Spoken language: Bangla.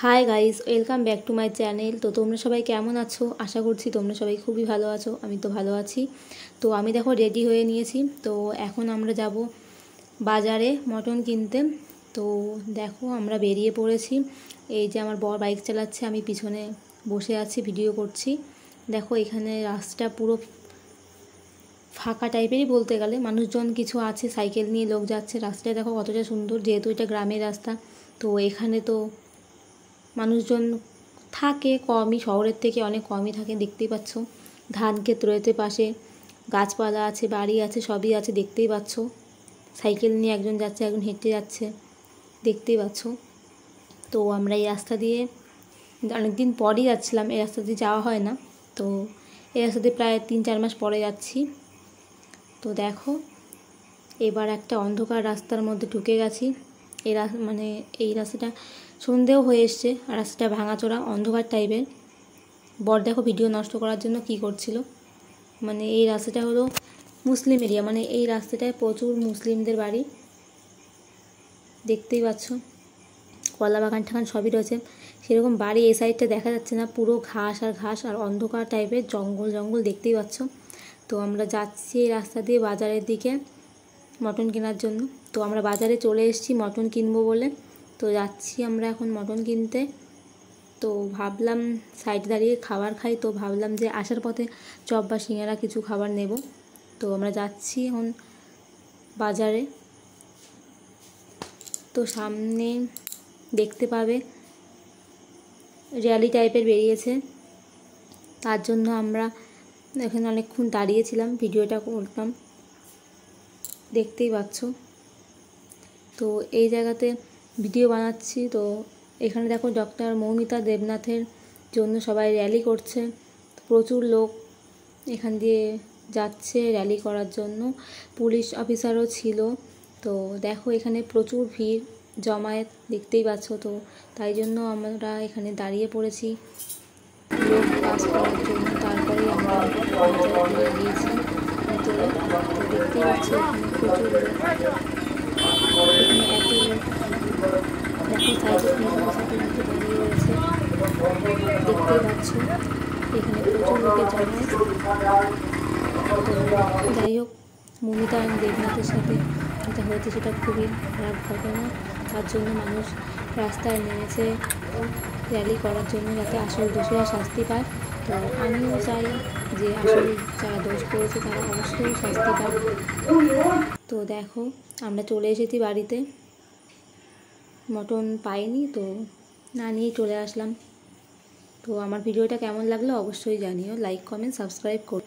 Hi guys, welcome back to my channel. তো তোমরা সবাই কেমন আছো? আশা করছি তোমরা সবাই খুবই ভালো আছো। আমি তো ভালো আছি। তো আমি দেখো রেডি হয়ে নিয়েছি। তো এখন আমরা যাব বাজারে মটন কিনতে। তো দেখো আমরা বেরিয়ে পড়েছি। এই যে আমার বর বাইক চালাচ্ছে, আমি পিছনে বসে আছি, ভিডিও করছি। দেখো এখানে রাস্তা পুরো ফাঁকা টাইপেরই বলতে গেলে, মানুষজন কিছু আছে, সাইকেল নিয়ে লোক যাচ্ছে। রাস্তায় দেখো কতটা সুন্দর, যেহেতু এটা গ্রামের রাস্তা। তো এখানে তো মানুষজন থাকে কমই, শহরের থেকে অনেক কমই থাকে। দেখতেই পাচ্ছ ধান ক্ষেত রয়েছে পাশে, গাছপালা আছে, বাড়ি আছে, সবই আছে, দেখতেই পাচ্ছ। সাইকেল নিয়ে একজন যাচ্ছে, একজন হেঁটে যাচ্ছে, দেখতেই পাচ্ছ। তো আমরা এই রাস্তা দিয়ে অনেকদিন পরই যাচ্ছিলাম, এই রাস্তা দিয়ে যাওয়া হয় না। তো এই রাস্তা দিয়ে প্রায় 3-4 মাস পরে যাচ্ছি। তো দেখো এবার একটা অন্ধকার রাস্তার মধ্যে ঢুকে গেছি। এই রাস্তাটা সন্ধেও হয়ে এসছে, আর রাস্তাটা ভাঙাচোরা অন্ধকার টাইপের। বর দেখো ভিডিও নষ্ট করার জন্য কি করছিল। এই রাস্তাটা হলো মুসলিম এরিয়া, এই রাস্তাটায় প্রচুর মুসলিমদের বাড়ি, দেখতেই পাচ্ছ। কলা বাগান ঠাগান সবই রয়েছে। সেরকম বাড়ি এই সাইডটা দেখা যাচ্ছে না, পুরো ঘাস আর ঘাস আর অন্ধকার টাইপের, জঙ্গল জঙ্গল, দেখতেই পাচ্ছ। তো আমরা যাচ্ছি এই রাস্তা দিয়ে বাজারের দিকে মটন কেনার জন্য। তো আমরা বাজারে চলে এসেছি মটন কিনবো বলে। তো যাচ্ছি আমরা এখন মটন কিনতে। তো ভাবলাম সাইডে দাঁড়িয়ে খাবার খাই, তো ভাবলাম যে আসার পথে চপ বা সিঙ্গারা কিছু খাবার নেব। তো আমরা যাচ্ছি এখন বাজারে। তো সামনে দেখতে পাবে র্যালি টাইপের বেরিয়েছে, তার জন্য আমরা এখানে অনেকক্ষণ দাঁড়িয়েছিলাম, ভিডিওটা করতাম, দেখতেই পাচ্ছ। তো এই জায়গাতে ভিডিও বানাচ্ছি। তো এখানে দেখো ডক্টর মৌমিতা দেবনাথের জন্য সবাই র্যালি করছে, প্রচুর লোক এখান দিয়ে যাচ্ছে র্যালি করার জন্য, পুলিশ অফিসারও ছিল। তো দেখো এখানে প্রচুর ভিড় জমায়েত, দেখতেই পাচ্ছ। তো তাই জন্য আমরা এখানে দাঁড়িয়ে পড়েছি লোক পাস করার জন্য। তারপরে আমরা বাজারে গিয়েছি ভিতরে। তো দেখতেই পাচ্ছ এখানে প্রচুর লোক, এখানে এত লোক। দেখো সাইডে পিছনের সাথে নিচে দাঁড়িয়ে রয়েছে, দেখতেই পাচ্ছ এখানে প্রচুর লোকের জমায়েত। তো যাই হোক, মৌমিতা দেবনাথের সাথে যেটা হয়েছে সেটা খুবই খারাপ ঘটনা। তার জন্য মানুষ রাস্তায় নেমেছে র্যালি করার জন্য, যাতে আসল দোষীরা শাস্তি পায়। তো আমিও চাই যে আসল যারা দোষ করেছে তারা অবশ্যই শাস্তি পায়। তো দেখো আমরা চলে এসেছি বাড়িতে, মটন পাইনি, তো না নিয়েই চলে আসলাম। তো আমার ভিডিওটা কেমন লাগলো অবশ্যই জানিও, লাইক কমেন্ট সাবস্ক্রাইব করো।